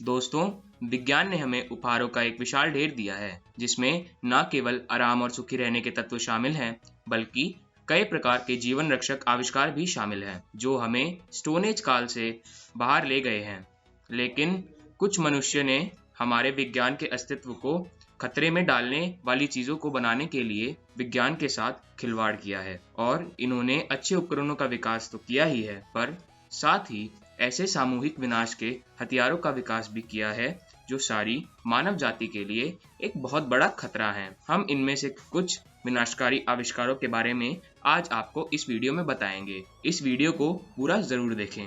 दोस्तों, विज्ञान ने हमें उपहारों का एक विशाल ढेर दिया है, जिसमें न केवल आराम और सुखी रहने के तत्व शामिल हैं, बल्कि कई प्रकार के जीवन रक्षक आविष्कार भी शामिल हैं, जो हमें स्टोन एज काल से बाहर ले गए हैं। लेकिन कुछ मनुष्य ने हमारे विज्ञान के अस्तित्व को खतरे में डालने वाली चीजों को बनाने के लिए विज्ञान के साथ खिलवाड़ किया है, और इन्होंने अच्छे उपकरणों का विकास तो किया ही है, पर साथ ही ऐसे सामूहिक विनाश के हथियारों का विकास भी किया है जो सारी मानव जाति के लिए एक बहुत बड़ा खतरा है। हम इनमें से कुछ विनाशकारी आविष्कारों के बारे में आज आपको इस वीडियो में बताएंगे। इस वीडियो को पूरा जरूर देखें।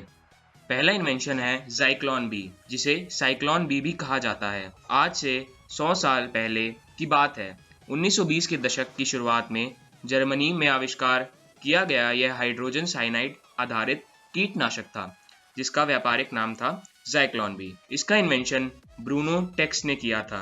पहला इन्वेंशन है ज़ाइक्लोन बी, जिसे साइक्लोन बी भी कहा जाता है। आज से 100 साल पहले की बात है। 1920 के दशक की शुरुआत में जर्मनी में आविष्कार किया गया यह हाइड्रोजन साइनाइड आधारित कीटनाशक था, जिसका व्यापारिक नाम था ज़ाइक्लोन बी। इसका इन्वेंशन ब्रूनो टेक्स ने किया था,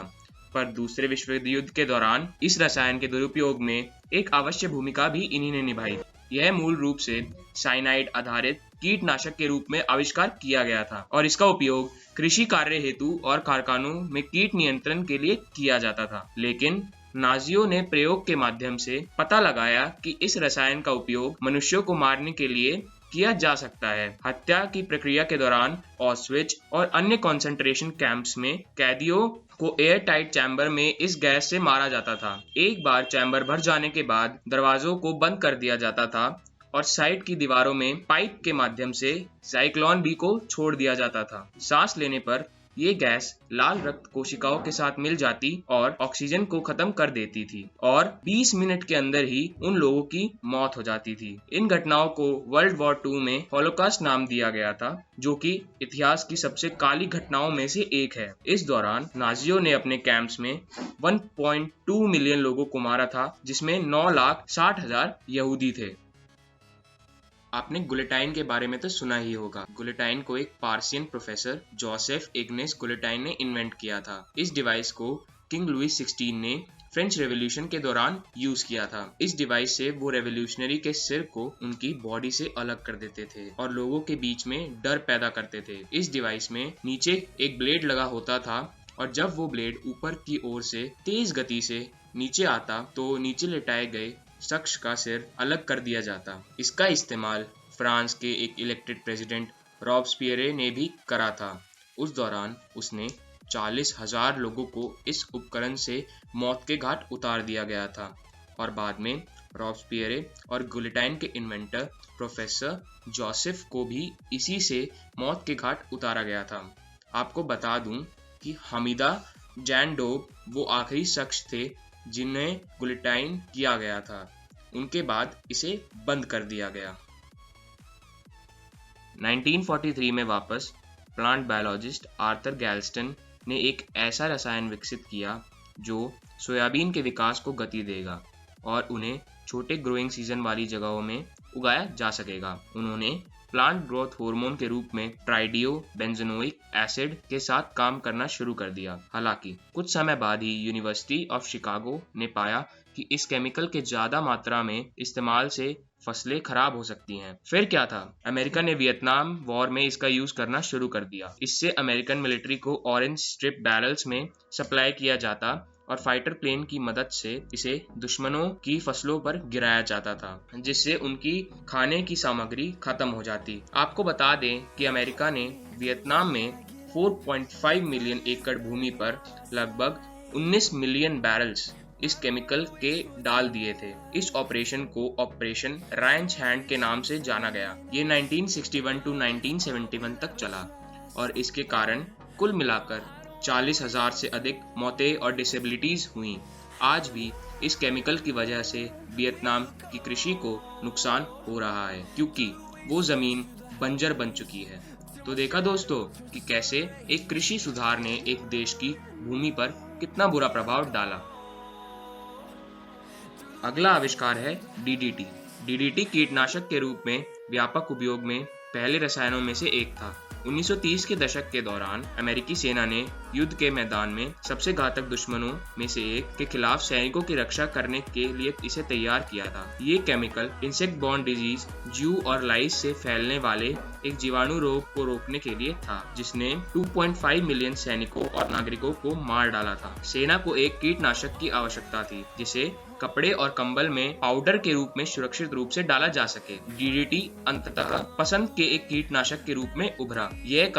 पर दूसरे विश्व युद्ध के दौरान इस रसायन के दुरुपयोग में एक आवश्यक भूमिका भी इन्हीं ने निभाई। यह मूल रूप से साइनाइड आधारित कीटनाशक के रूप में आविष्कार किया गया था और इसका उपयोग कृषि कार्य हेतु और कारखानों में कीट नियंत्रण के लिए किया जाता था। लेकिन नाजियों ने प्रयोग के माध्यम से पता लगाया कि इस रसायन का उपयोग मनुष्यों को मारने के लिए किया जा सकता है। हत्या की प्रक्रिया के दौरान ऑस्विच और अन्य कंसंट्रेशन कैंप्स में कैदियों को एयर टाइट चैम्बर में इस गैस से मारा जाता था। एक बार चैम्बर भर जाने के बाद दरवाजों को बंद कर दिया जाता था और साइड की दीवारों में पाइप के माध्यम से ज़ाइक्लोन बी को छोड़ दिया जाता था। सांस लेने पर ये गैस लाल रक्त कोशिकाओं के साथ मिल जाती और ऑक्सीजन को खत्म कर देती थी और 20 मिनट के अंदर ही उन लोगों की मौत हो जाती थी। इन घटनाओं को वर्ल्ड वॉर 2 में हॉलोकॉस्ट नाम दिया गया था, जो कि इतिहास की सबसे काली घटनाओं में से एक है। इस दौरान नाजियों ने अपने कैंप्स में 1.2 मिलियन लोगों को मारा था, जिसमें 9,60,000 यहूदी थे। आपने गुलेटाइन के बारे में तो सुना ही होगा। गुलेटाइन को एक Persian professor Joseph igneous guillotine ने इन्वेंट किया था। इस डिवाइस को किंग लुइस 16 ने फ्रेंच रेवोल्यूशन के दौरान यूज किया था। इस डिवाइस से वो रेवोल्यूशनरी के सिर को उनकी बॉडी से अलग कर देते थे और लोगों के बीच में डर पैदा करते थे। इस डिवाइस में नीचे एक ब्लेड लगा होता था और जब वो ब्लेड ऊपर की ओर से तेज गति से नीचे आता तो नीचे लिटाए गए शख्स का सिर अलग कर दिया जाता। इसका इस्तेमाल फ्रांस के एक इलेक्टेड प्रेसिडेंट रॉबस्पियरे ने भी करा था। उस दौरान उसने 40,000 लोगों को इस उपकरण से मौत के घाट उतार दिया गया था और बाद में रॉबस्पियरे और गुलेटाइन के इन्वेंटर प्रोफेसर जोसेफ को भी इसी से मौत के घाट उतारा गया था। आपको बता दूं कि हमीदा जैन डोब वो आखिरी शख्स थे जिन्हें गुलेटाइन किया गया था। उनके बाद इसे बंद कर दिया गया। 1943 में वापस प्लांट बायोलॉजिस्ट आर्थर गैल्स्टन ने एक ऐसा रसायन विकसित किया जो सोयाबीन के विकास को गति देगा और उन्हें छोटे ग्रोइंग सीजन वाली जगहों में उगाया जा सकेगा। उन्होंने प्लांट ग्रोथ हार्मोन के रूप में ट्राइडियो बेंजोनोइक एसिड के साथ काम करना शुरू कर दिया। हालांकि कुछ समय बाद ही यूनिवर्सिटी ऑफ शिकागो ने पाया कि इस केमिकल के ज्यादा मात्रा में इस्तेमाल से फसलें खराब हो सकती हैं। फिर क्या था, अमेरिका ने वियतनाम वॉर में इसका यूज करना शुरू कर दिया। इससे अमेरिकन मिलिट्री को ऑरेंज स्ट्रिप बैरल्स में सप्लाई किया जाता और फाइटर प्लेन की मदद से इसे दुश्मनों की फसलों पर गिराया जाता था, जिससे उनकी खाने की सामग्री खत्म हो जाती। आपको बता दें कि अमेरिका ने वियतनाम में 4.5 मिलियन एकड़ भूमि पर लगभग 19 मिलियन बैरल्स इस केमिकल के डाल दिए थे। इस ऑपरेशन को ऑपरेशन रैंच हैंड के नाम से जाना गया। ये 1961 to 1971 तक चला और इसके कारण कुल मिलाकर 40,000 से अधिक मौतें और डिसेबिलिटीज हुई। आज भी इस केमिकल की वजह से वियतनाम की कृषि को नुकसान हो रहा है, क्योंकि वो जमीन बंजर बन चुकी है। तो देखा दोस्तों कि कैसे एक कृषि सुधार ने एक देश की भूमि पर कितना बुरा प्रभाव डाला। अगला आविष्कार है डीडीटी। डीडीटी कीटनाशक के रूप में व्यापक उपयोग में पहले रसायनों में से एक था। 1930 के दशक के दौरान अमेरिकी सेना ने युद्ध के मैदान में सबसे घातक दुश्मनों में से एक के खिलाफ सैनिकों की रक्षा करने के लिए इसे तैयार किया था। ये केमिकल इंसेक्ट बॉर्न डिजीज, जू और लाइस से फैलने वाले एक जीवाणु रोग को रोकने के लिए था, जिसने 2.5 मिलियन सैनिकों और नागरिकों को मार डाला था। सेना को एक कीटनाशक की आवश्यकता थी जिसे कपड़े और कंबल में पाउडर के रूप में सुरक्षित रूप से डाला जा सके। डीडीटी अंततः पसंद के एक कीटनाशक के रूप में उभरा। यह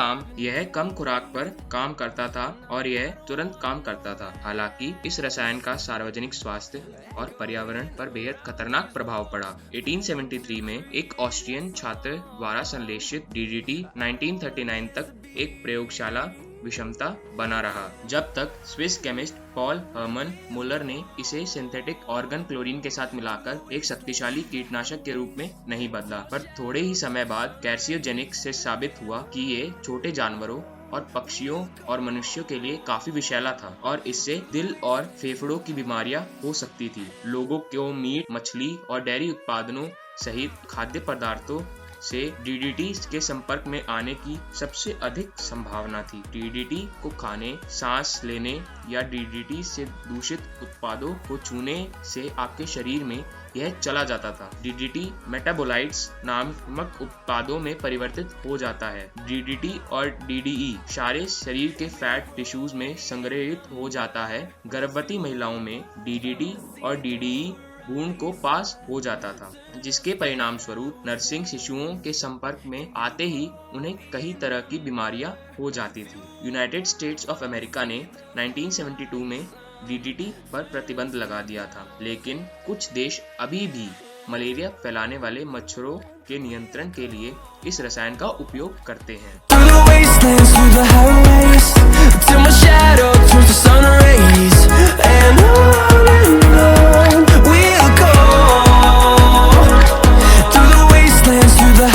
कम खुराक पर काम करता था और यह तुरंत काम करता था। हालांकि इस रसायन का सार्वजनिक स्वास्थ्य और पर्यावरण पर बेहद खतरनाक प्रभाव पड़ा। 1873 में एक ऑस्ट्रियन छात्र द्वारा संश्लेषित डीडीटी 1939 तक एक प्रयोगशाला विषमता बना रहा, जब तक स्विस केमिस्ट पॉल हर्मन मुलर ने इसे सिंथेटिक ऑर्गन क्लोरीन के साथ मिलाकर एक शक्तिशाली कीटनाशक के रूप में नहीं बदला। पर थोड़े ही समय बाद कैर्सियोजेनिक से साबित हुआ कि ये छोटे जानवरों और पक्षियों और मनुष्यों के लिए काफी विषैला था और इससे दिल और फेफड़ों की बीमारियां हो सकती थी। लोगों को मीट, मछली और डेयरी उत्पादनों सहित खाद्य पदार्थों से डीडीटी के संपर्क में आने की सबसे अधिक संभावना थी। डीडीटी को खाने, सांस लेने या डीडीटी से दूषित उत्पादों को छूने से आपके शरीर में यह चला जाता था। डीडीटी मेटाबोलाइट्स नामक उत्पादों में परिवर्तित हो जाता है। डीडीटी और डीडीई सारे शरीर के फैट टिश्यूज में संग्रहित हो जाता है। गर्भवती महिलाओं में डीडीटी और डीडीई भ्रूण को पास हो जाता था, जिसके परिणाम स्वरूप नर्सिंग शिशुओं के संपर्क में आते ही उन्हें कई तरह की बीमारियां हो जाती थी। यूनाइटेड स्टेट्स ऑफ अमेरिका ने 1972 में डीडीटी पर प्रतिबंध लगा दिया था, लेकिन कुछ देश अभी भी मलेरिया फैलाने वाले मच्छरों के नियंत्रण के लिए इस रसायन का उपयोग करते हैं।